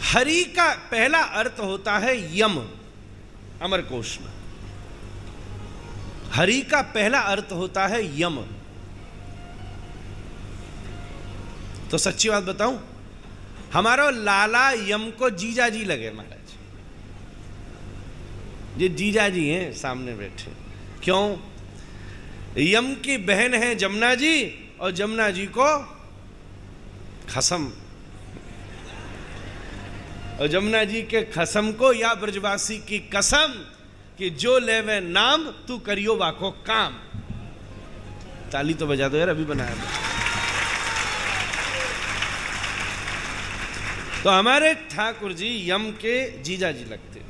हरि का पहला अर्थ होता है यम, अमरकोश में। हरि का पहला अर्थ होता है यम। तो सच्ची बात बताऊं, हमारा लाला यम को जीजा जी लगे महाराज। ये जीजा जी हैं सामने बैठे। क्यों? यम की बहन है जमुना जी, और जमुना जी को खसम, और जमुना जी के खसम को या ब्रजवासी की कसम कि जो लेवे नाम तू करियो वाको काम। ताली तो बजा दो यार, अभी बनाया मैं। तो हमारे ठाकुर जी यम के जीजा जी लगते।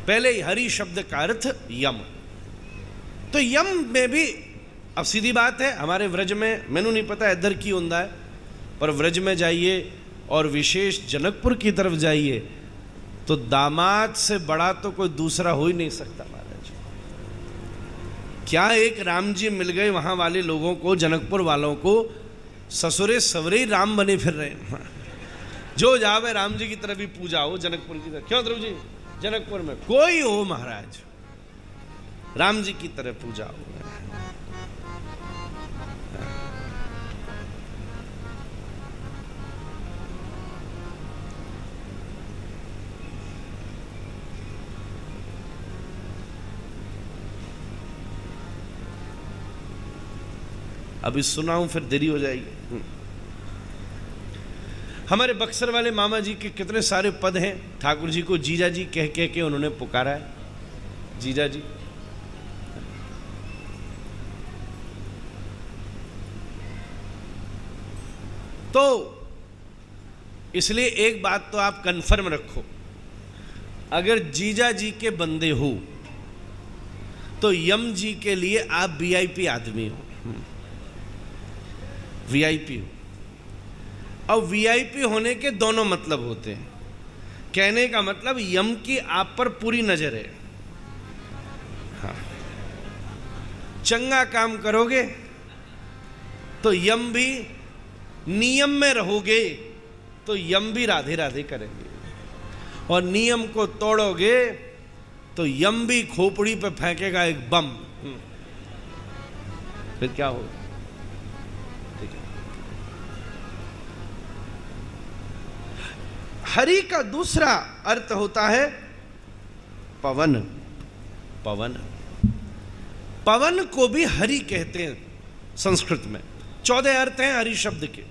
पहले ही हरि शब्द का अर्थ यम। तो यम में भी अब सीधी बात है, हमारे व्रज में, मैनू नहीं पता इधर की होता है, पर व्रज में जाइए और विशेष जनकपुर की तरफ जाइए तो दामाद से बड़ा तो कोई दूसरा हो ही नहीं सकता महाराज। क्या एक राम जी मिल गए वहां वाले लोगों को, जनकपुर वालों को, ससुरे सवरे राम बने फिर रहे हैं। जो जावे राम जी की तरफ ही पूजा हो, जनकपुर की तरफ। क्यों ध्रुव जी? जनकपुर में कोई हो महाराज, राम जी की तरफ पूजा हो। अभी सुनाऊं फिर देरी हो जाएगी। हमारे बक्सर वाले मामा जी के कितने सारे पद हैं। ठाकुर जी को जीजा जी कह कह के उन्होंने पुकारा है, जीजा जी। तो इसलिए एक बात तो आप कंफर्म रखो, अगर जीजा जी के बंदे हो तो यम जी के लिए आप वीआईपी आदमी हो, वीआईपी हो। और वीआईपी होने के दोनों मतलब होते हैं। कहने का मतलब यम की आप पर पूरी नजर है। हाँ, चंगा काम करोगे तो यम भी, नियम में रहोगे तो यम भी राधे राधे करेंगे, और नियम को तोड़ोगे तो यम भी खोपड़ी पे फेंकेगा एक बम। फिर क्या होगा? हरि का दूसरा अर्थ होता है पवन। पवन, पवन को भी हरि कहते हैं संस्कृत में। 14 अर्थ हैं हरि शब्द के।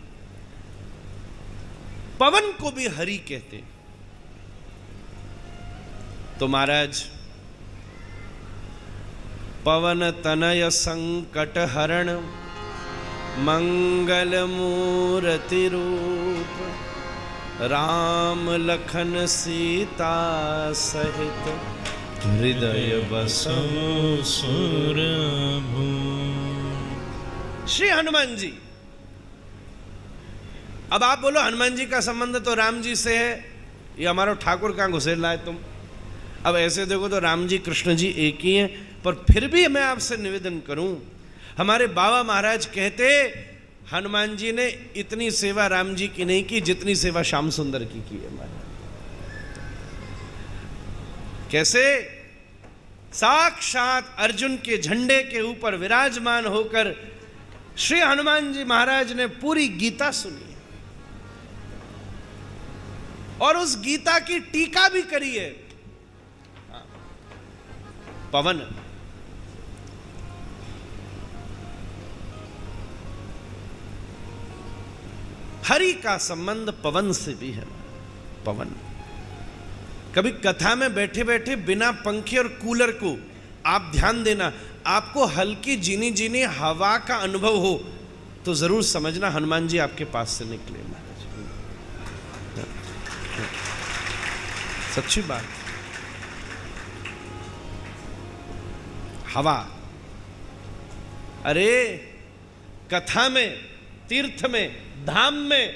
पवन को भी हरि कहते हैं। तो महाराज, पवन तनय संकट हरण मंगल मूर्ति रूप, राम लखन सीता सहित हृदय बसो सुरभूप। श्री हनुमान जी। अब आप बोलो हनुमान जी का संबंध तो राम जी से है, ये हमारा ठाकुर कहाँ घुसेड़ लाए तुम। अब ऐसे देखो तो राम जी कृष्ण जी एक ही हैं, पर फिर भी मैं आपसे निवेदन करूं, हमारे बाबा महाराज कहते हनुमान जी ने इतनी सेवा राम जी की नहीं की जितनी सेवा श्याम सुंदर की है महाराज। कैसे? साक्षात अर्जुन के झंडे के ऊपर विराजमान होकर श्री हनुमान जी महाराज ने पूरी गीता सुनी और उस गीता की टीका भी करी है। पवन, हरि का संबंध पवन से भी है। पवन, कभी कथा में बैठे बैठे बिना पंखे और कूलर को आप ध्यान देना, आपको हल्की जीनी जीनी हवा का अनुभव हो तो जरूर समझना हनुमान जी आपके पास से निकले महाराज। सच्ची बात। हवा, अरे कथा में, तीर्थ में, धाम में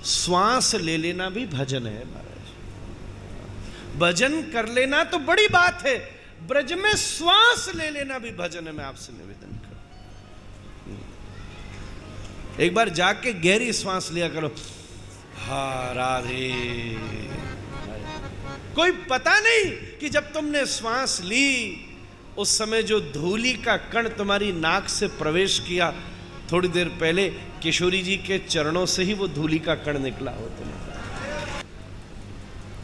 श्वास ले लेना भी भजन है महाराज। भजन कर लेना तो बड़ी बात है, ब्रज में श्वास ले लेना भी भजन है। मैं आपसे निवेदन करूं, एक बार जाके गहरी श्वास लिया करो। हा राधे। कोई पता नहीं कि जब तुमने श्वास ली उस समय जो धूली का कण तुम्हारी नाक से प्रवेश किया, थोड़ी देर पहले किशोरी जी के चरणों से ही वो धूली का कण निकला हो तुम्हें।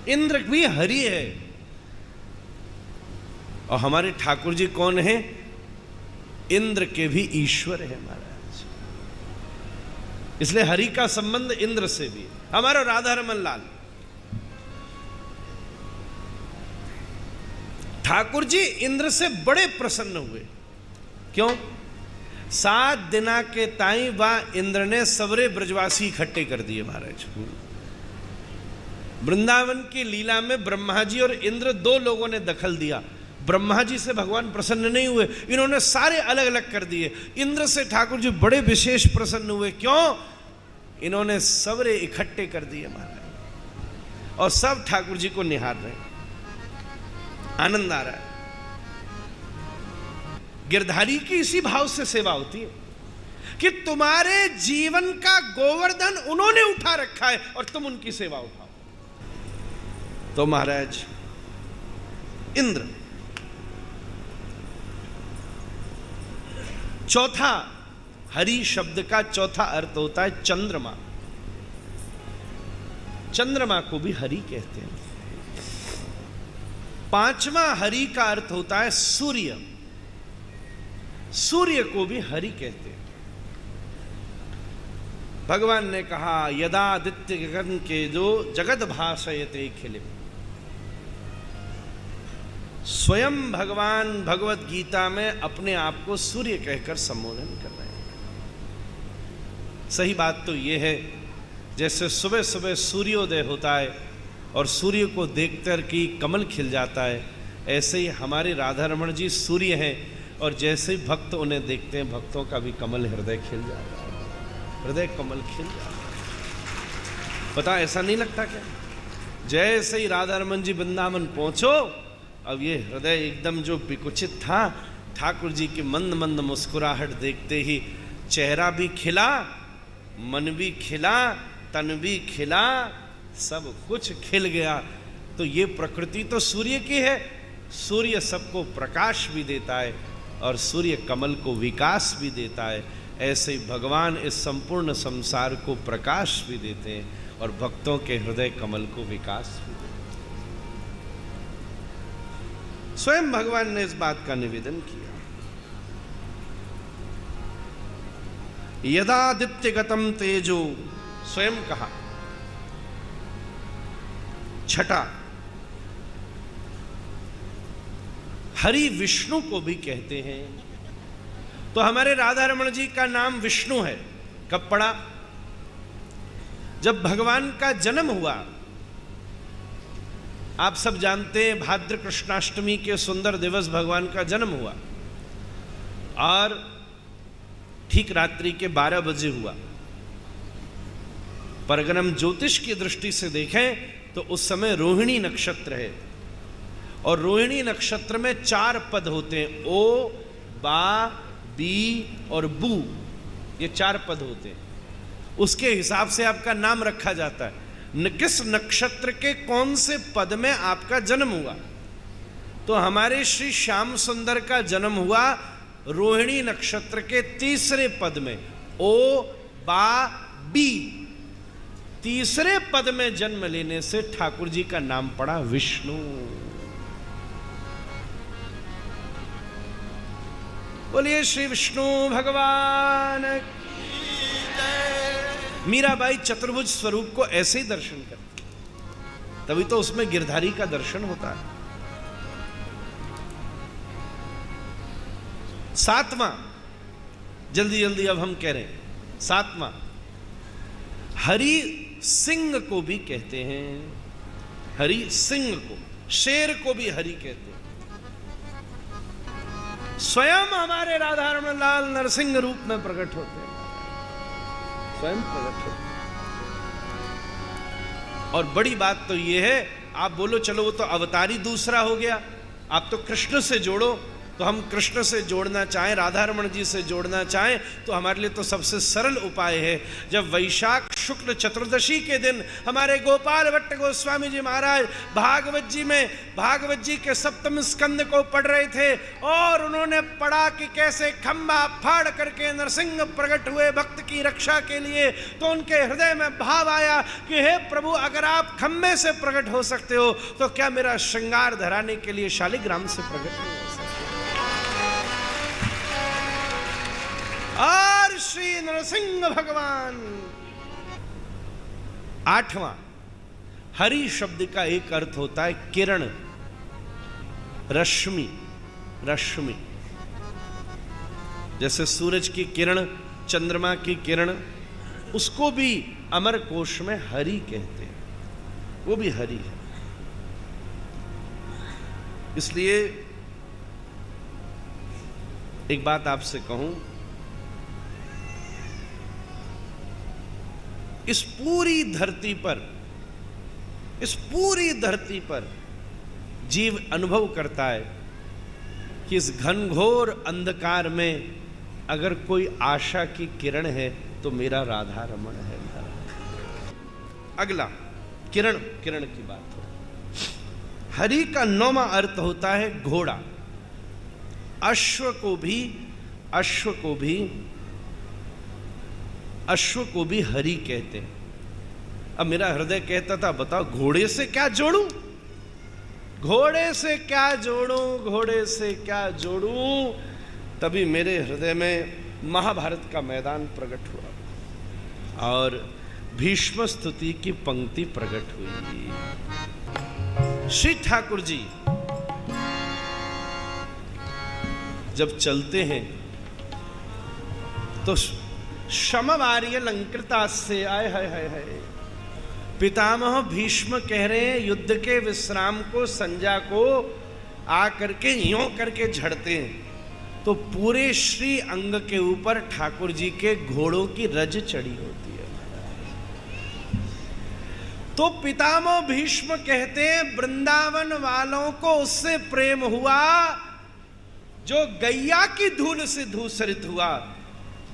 इंद्र भी हरि है और हमारे ठाकुर जी कौन है? इंद्र के भी ईश्वर है महाराज। इसलिए हरि का संबंध इंद्र से भी। हमारा राधा रमन लाल ठाकुर जी इंद्र से बड़े प्रसन्न हुए। क्यों? 7 दिना के ताई वह इंद्र ने सवरे ब्रजवासी इकट्ठे कर दिए महाराज। वृंदावन की लीला में ब्रह्मा जी और इंद्र 2 लोगों ने दखल दिया। ब्रह्मा जी से भगवान प्रसन्न नहीं हुए, इन्होंने सारे अलग अलग कर दिए। इंद्र से ठाकुर जी बड़े विशेष प्रसन्न हुए। क्यों? इन्होंने सवरे इकट्ठे कर दिए महाराज और सब ठाकुर जी को निहार रहे हैं, आनंद आ रहा है। गिरधारी की इसी भाव से सेवा होती है कि तुम्हारे जीवन का गोवर्धन उन्होंने उठा रखा है और तुम उनकी सेवा उठाओ। तो महाराज इंद्र। चौथा, हरि शब्द का चौथा अर्थ होता है चंद्रमा। चंद्रमा को भी हरि कहते हैं। 5वां हरि का अर्थ होता है सूर्य। सूर्य को भी हरि कहते हैं। भगवान ने कहा यदा आदित्य गगन के जो जगत भाषयते खिलिम। स्वयं भगवान भगवत गीता में अपने आप को सूर्य कहकर संबोधन कर रहे हैं। सही बात तो यह है, जैसे सुबह सुबह सूर्योदय होता है और सूर्य को देखकर कि कमल खिल जाता है, ऐसे ही हमारे राधा रमण जी सूर्य हैं और जैसे ही भक्त उन्हें देखते हैं भक्तों का भी कमल हृदय खिल जाता है, हृदय कमल खिल जाता है। पता ऐसा नहीं लगता क्या? जैसे ही राधा रमण जी वृंदावन पहुंचो, अब ये हृदय एकदम जो विकुचित था, ठाकुर जी की मंद मंद मुस्कुराहट देखते ही चेहरा भी खिला, मन भी खिला, तन भी खिला, सब कुछ खिल गया। तो ये प्रकृति तो सूर्य की है। सूर्य सबको प्रकाश भी देता है और सूर्य कमल को विकास भी देता है। ऐसे ही भगवान इस संपूर्ण संसार को प्रकाश भी देते हैं और भक्तों के हृदय कमल को विकास भी देते हैं। स्वयं भगवान ने इस बात का निवेदन किया। यदादित्य गतम तेजो, स्वयं कहा। छठा, हरि विष्णु को भी कहते हैं। तो हमारे राधा रमण जी का नाम विष्णु है। कब पड़ा? जब भगवान का जन्म हुआ। आप सब जानते हैं भाद्र कृष्णाष्टमी के सुंदर दिवस भगवान का जन्म हुआ और ठीक रात्रि के 12 बजे हुआ। पर अगर हम ज्योतिष की दृष्टि से देखें तो उस समय रोहिणी नक्षत्र है और रोहिणी नक्षत्र में 4 पद होते हैं, ओ, बा, बी और बू। ये 4 पद होते हैं। उसके हिसाब से आपका नाम रखा जाता है। किस नक्षत्र के कौन से पद में आपका जन्म हुआ। तो हमारे श्री श्याम सुंदर का जन्म हुआ रोहिणी नक्षत्र के 3रे पद में, ओ, बा, बी। 3रे पद में जन्म लेने से ठाकुर जी का नाम पड़ा विष्णु। बोलिए श्री विष्णु भगवान। मीराबाई चतुर्भुज स्वरूप को ऐसे ही दर्शन करती, तभी तो उसमें गिरधारी का दर्शन होता है। 7वां, जल्दी जल्दी अब हम कह रहे हैं। 7वां, हरि सिंह को भी कहते हैं। हरि सिंह को, शेर को भी हरि कहते हैं। स्वयं हमारे राधा रमण लाल नरसिंह रूप में प्रकट होते हैं, स्वयं प्रकट होते हैं। और बड़ी बात तो यह है, आप बोलो चलो वो तो अवतारी दूसरा हो गया, आप तो कृष्ण से जोड़ो। तो हम कृष्ण से जोड़ना चाहें, राधा रमण जी से जोड़ना चाहें, तो हमारे लिए तो सबसे सरल उपाय है, जब वैशाख शुक्ल चतुर्दशी के दिन हमारे गोपाल भट्ट गोस्वामी जी महाराज भागवत जी के सप्तम स्कंद को पढ़ रहे थे और उन्होंने पढ़ा कि कैसे खंभा फाड़ करके नरसिंह प्रकट हुए भक्त की रक्षा के लिए, तो उनके हृदय में भाव आया कि हे प्रभु, अगर आप खंभे से प्रकट हो सकते हो तो क्या मेरा श्रृंगार धराने के लिए शालिग्राम से प्रकट नहीं हो सकते? और श्री नरसिंह भगवान। आठवां, हरि शब्द का एक अर्थ होता है किरण, रश्मि। रश्मि जैसे सूरज की किरण, चंद्रमा की किरण, उसको भी अमर कोश में हरि कहते हैं, वो भी हरि है। इसलिए एक बात आपसे कहूं, इस पूरी धरती पर जीव अनुभव करता है कि इस घनघोर अंधकार में अगर कोई आशा की किरण है तो मेरा राधा रमण है। अगला किरण की बात हो। हरि का 9वां अर्थ होता है घोड़ा। अश्व को भी हरि कहते हैं। अब मेरा हृदय कहता था, बताओ घोड़े से क्या जोड़ूं, घोड़े से क्या जोड़ूं। तभी मेरे हृदय में महाभारत का मैदान प्रकट हुआ और भीष्म स्तुति की पंक्ति प्रकट हुई। श्री ठाकुर जी जब चलते हैं तो शमवार्य अलंकृता से आए हाय पितामह भीष्म कह रहे हैं, युद्ध के विश्राम को संजा को आकर के यों करके झड़ते हैं तो पूरे श्री अंग के ऊपर ठाकुर जी के घोड़ों की रज चढ़ी होती है। तो पितामह भीष्म कहते हैं, वृंदावन वालों को उससे प्रेम हुआ जो गैया की धूल से धूसरित हुआ,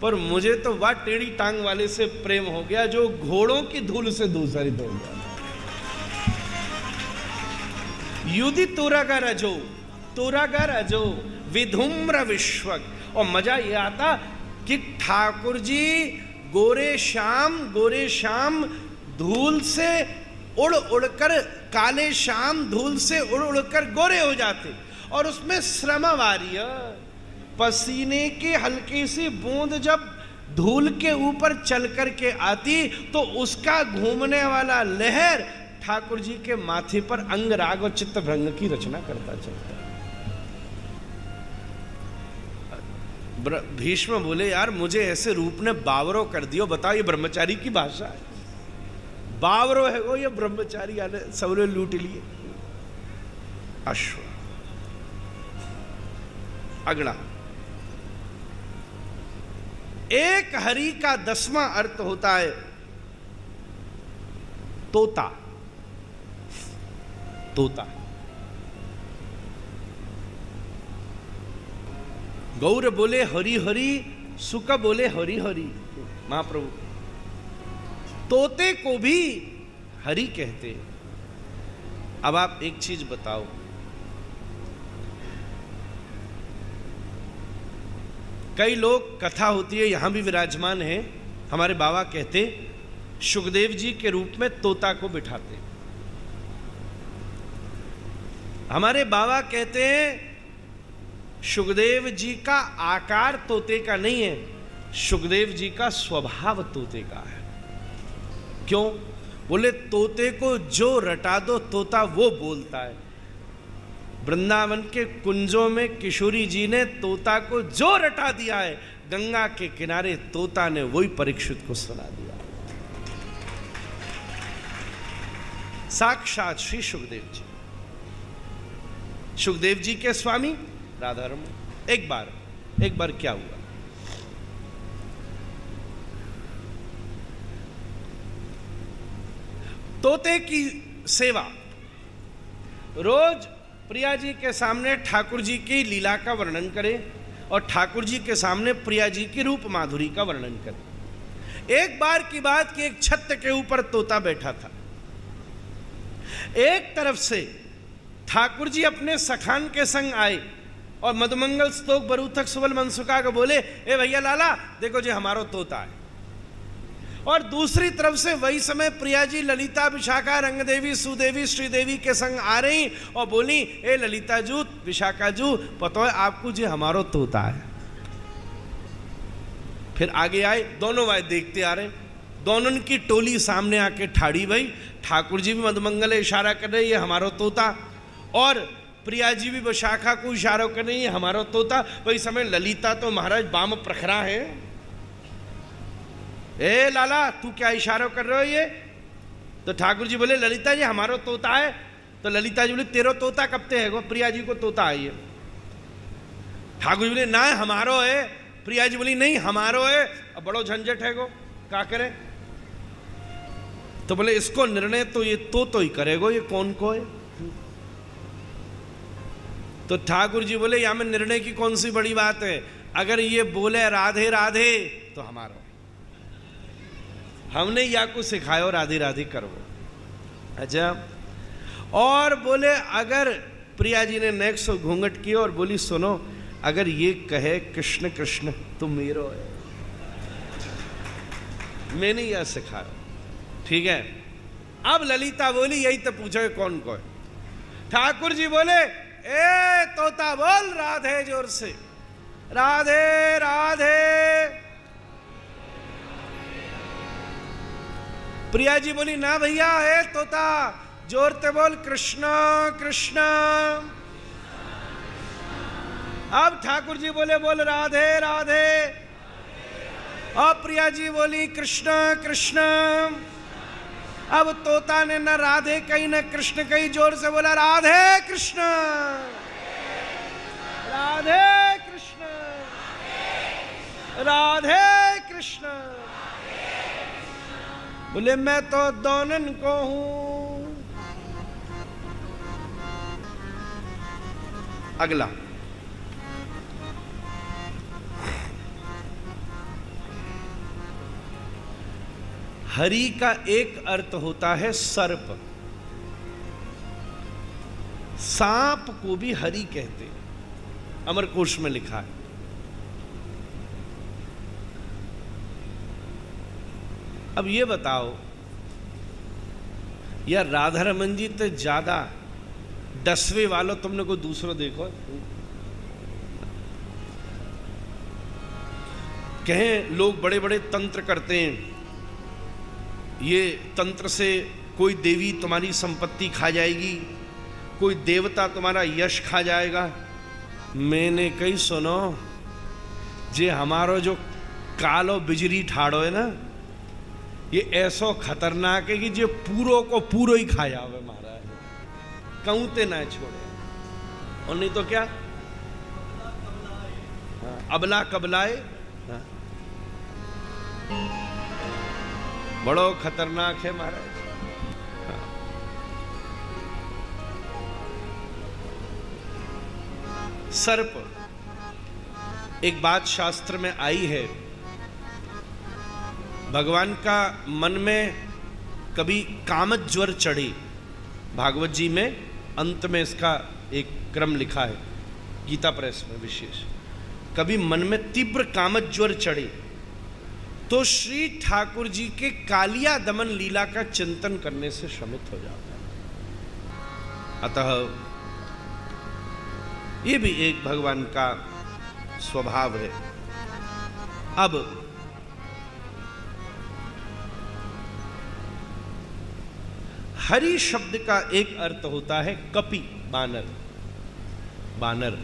पर मुझे तो वह टेढ़ी टांग वाले से प्रेम हो गया जो घोड़ों की धूल से धूसरित हो गया। युधि तुरगा रजो विधुम्र विश्वक। और मजा ये आता कि ठाकुर जी गोरे श्याम धूल से उड़ उड़कर, काले श्याम धूल से उड़ उड़कर गोरे हो जाते, और उसमें श्रमवार्य पसीने की हल्की सी बूंद जब धूल के ऊपर चल कर के आती तो उसका घूमने वाला लहर ठाकुर जी के माथे पर अंग राग और चित्त भ्रंग की रचना करता चलता। भीष्म बोले, यार मुझे ऐसे रूप ने बावरो कर दियो। बताओ, ये ब्रह्मचारी की भाषा है, बावरो है वो, ये ब्रह्मचारी आने सबने लूट लिए। अश्व। अगला, एक हरि का 10वां अर्थ होता है तोता। गौर बोले हरि हरि, सुक बोले हरि हरि। महाप्रभु तोते को भी हरि कहते हैं। अब आप एक चीज बताओ, कई लोग, कथा होती है, यहां भी विराजमान है, हमारे बाबा कहते सुखदेव जी के रूप में तोता को बिठाते। हमारे बाबा कहते हैं सुखदेव जी का आकार तोते का नहीं है, सुखदेव जी का स्वभाव तोते का है। क्यों? बोले तोते को जो रटा दो तोता वो बोलता है। वृंदावन के कुंजों में किशोरी जी ने तोता को जो रटा दिया है, गंगा के किनारे तोता ने वही परीक्षित को सुना दिया। साक्षात श्री सुखदेव जी, सुखदेव जी के स्वामी राधा रमण। एक बार क्या हुआ, तोते की सेवा रोज प्रिया जी के सामने ठाकुर जी की लीला का वर्णन करे और ठाकुर जी के सामने प्रिया जी की रूप माधुरी का वर्णन करे। एक बार की बात कि एक छत के ऊपर तोता बैठा था। एक तरफ से ठाकुर जी अपने सखान के संग आए और मधुमंगल स्तोक बरूथक सुबल मनसुखा को बोले, ए भैया लाला देखो जी हमारो तोता है। और दूसरी तरफ से वही समय प्रिया जी ललिता विशाखा रंगदेवी सुदेवी श्रीदेवी के संग आ रही और बोली, ए ललिता जू विशाखा जू पतो है आपको जी हमारो तोता है। फिर आगे आए, दोनों वाय देखते आ रहे, दोनों की टोली सामने आके ठाड़ी भाई। ठाकुर जी भी मधुमंगल इशारा कर रहे, ये हमारो तोता, और प्रिया जी भी विशाखा को इशारा कर रही है हमारो तोता। वही समय ललिता तो महाराज बाम प्रखरा है, ए लाला तू क्या इशारा कर रहे हो ये? तो ठाकुर जी बोले, ललिता जी हमारो तोता है। तो ललिता जी बोले, तेरो तोता कब ते है? प्रिया जी को तोता है ये। ठाकुर जी बोले, ना हमारो है। प्रिया जी बोली, नहीं हमारो है। अब बड़ो झंझट है गो, क्या करे? तो बोले, इसको निर्णय तो ये तो ही करेगो, ये कौन को है? तो ठाकुर जी बोले, यहां में निर्णय की कौन सी बड़ी बात है? अगर ये बोले राधे राधे तो हमारो, हमने या को सिखायो राधे राधे करो। अच्छा, और बोले अगर प्रिया जी ने नेक्स्ट घूंघट की और बोली, सुनो अगर ये कहे कृष्ण कृष्ण तो मेरो है, मैंने यह सिखाया, ठीक है। अब ललिता बोली, यही तो पूछो कौन को है? ठाकुर जी बोले, ए तोता बोल राधे जोर से, राधे राधे। प्रिया जी बोली, ना भैया है तोता, जोर ते बोल कृष्ण कृष्ण। अब ठाकुर जी बोले, बोल राधे राधे। और प्रिया जी बोली कृष्ण कृष्ण। अब तोता ने न राधे कही न कृष्ण कही, जोर से बोला राधे कृष्ण राधे कृष्ण राधे कृष्ण। बोले, मैं तो दोनों को हूं। अगला, हरि का एक अर्थ होता है सर्प। सांप को भी हरि कहते हैं, अमरकोश में लिखा है। अब ये बताओ यार, राधा रमन जी तो ज्यादा डसवे वालों तुमने कोई दूसरा देखो? कहें लोग बड़े बड़े तंत्र करते हैं, ये तंत्र से कोई देवी तुम्हारी संपत्ति खा जाएगी, कोई देवता तुम्हारा यश खा जाएगा। मैंने कही सुनो, जे हमारो जो कालो बिजली ठाड़ो है ना, ये ऐसो खतरनाक है कि जो पूरो को पूरो ही खा जावे महाराज, कहूं ते ना छोड़े। और नहीं तो क्या, अबला कबलाए, बड़ो खतरनाक है महाराज। सर्प, एक बात शास्त्र में आई है, भगवान का मन में कभी कामत ज्वर चढ़े, भागवत जी में अंत में इसका एक क्रम लिखा है, गीता प्रेस में विशेष, कभी मन में तीव्र कामत ज्वर चढ़े तो श्री ठाकुर जी के कालिया दमन लीला का चिंतन करने से शमित हो जाता है। अतः ये भी एक भगवान का स्वभाव है। अब हरि शब्द का एक अर्थ होता है कपि, बानर। बानर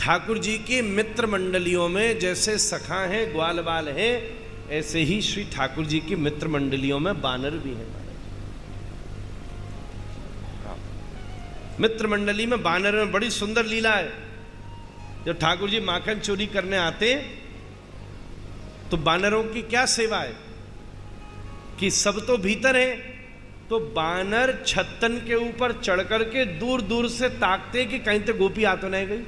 ठाकुर जी की मित्र मंडलियों में जैसे सखा हैं, ग्वाल बाल हैं, ऐसे ही श्री ठाकुर जी की मित्र मंडलियों में बानर भी हैं। मित्र मंडली में बानर में बड़ी सुंदर लीला है। जब ठाकुर जी माखन चोरी करने आते तो बानरों की क्या सेवा है कि सब तो भीतर है तो बानर छत्तन के ऊपर चढ़ करके दूर दूर से ताकते कि कहीं तो गोपी आ तो नहीं गई।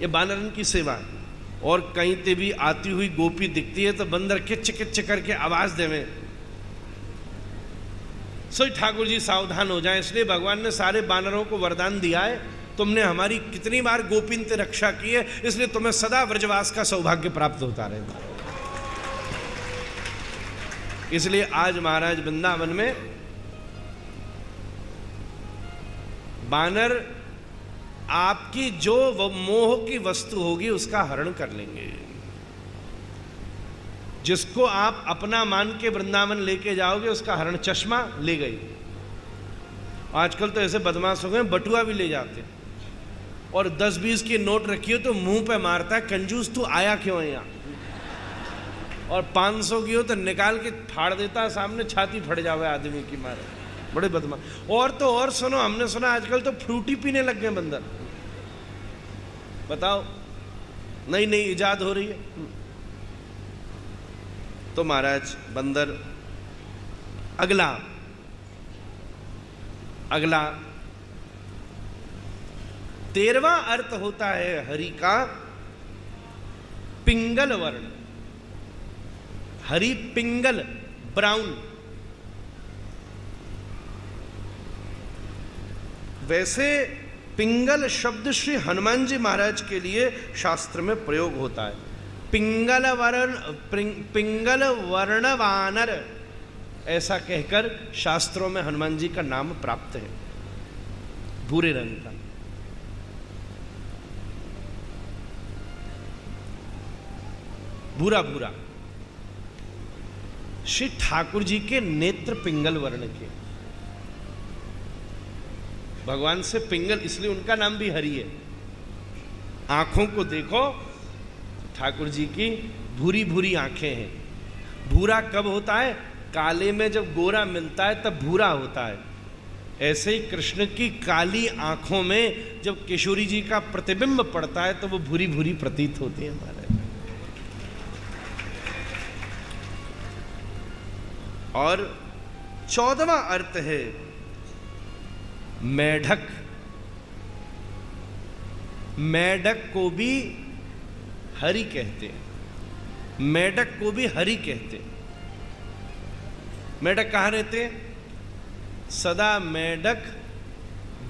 ये बानरन की सेवा है। और कहीं ते भी आती हुई गोपी दिखती है तो बंदर किच किच करके आवाज देवे, सो ठाकुर जी सावधान हो जाएं। इसलिए भगवान ने सारे बानरों को वरदान दिया है, तुमने हमारी कितनी बार गोपीन ते रक्षा की है, इसलिए तुम्हें सदा व्रजवास का सौभाग्य प्राप्त होता रहेगा। इसलिए आज महाराज वृंदावन में बानर आपकी जो मोह की वस्तु होगी उसका हरण कर लेंगे। जिसको आप अपना मान के वृंदावन लेके जाओगे उसका हरण, चश्मा ले गई। आजकल तो ऐसे बदमाश हो गए, बटुआ भी ले जाते हैं और 10-20 की नोट रखी हो तो मुंह पे मारता है, कंजूस तू आया क्यों है यहाँ। और 500 की हो तो निकाल के फाड़ देता है सामने, छाती फट जावे आदमी की मारे, बड़े बदमाश। और तो और सुनो, हमने सुना आजकल तो फ्रूटी पीने लग गए बंदर। बताओ, नई नई इजाद हो रही है। तो महाराज बंदर, अगला 13वां अर्थ होता है हरि का पिंगल वर्ण। हरि पिंगल, ब्राउन। वैसे पिंगल शब्द श्री हनुमान जी महाराज के लिए शास्त्र में प्रयोग होता है। पिंगल वर्ण वानर, ऐसा कहकर शास्त्रों में हनुमान जी का नाम प्राप्त है, भूरे रंग का। भूरा भूरा। श्री ठाकुर जी के नेत्र पिंगल वर्ण के, भगवान से पिंगल, इसलिए उनका नाम भी हरि है। आंखों को देखो, ठाकुर जी की भूरी भूरी आंखें हैं। भूरा कब होता है? काले में जब गोरा मिलता है तब भूरा होता है। ऐसे ही कृष्ण की काली आंखों में जब किशोरी जी का प्रतिबिंब पड़ता है तो वो भूरी भूरी प्रतीत होती है हमारे। और 14वां अर्थ है मेढक। मेढक को भी हरि कहते हैं। मेढक को भी हरि कहते हैं। मेढक कहाँ रहते हैं? सदा मेढक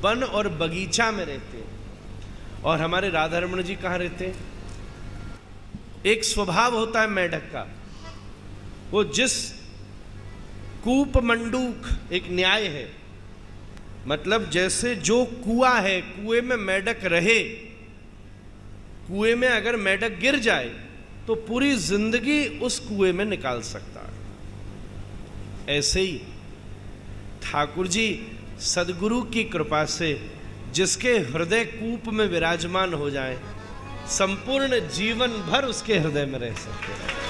वन और बगीचा में रहते हैं। और हमारे राधा रमण जी कहाँ रहते हैं? एक स्वभाव होता है मेढक का, वो जिस कूप मंडूक, एक न्याय है, मतलब जैसे जो कुआं है, कुएं में मेढक रहे, कुएं में अगर मेढक गिर जाए तो पूरी जिंदगी उस कुएं में निकाल सकता है। ऐसे ही ठाकुर जी सदगुरु की कृपा से जिसके हृदय कूप में विराजमान हो जाए, संपूर्ण जीवन भर उसके हृदय में रह सकते हैं।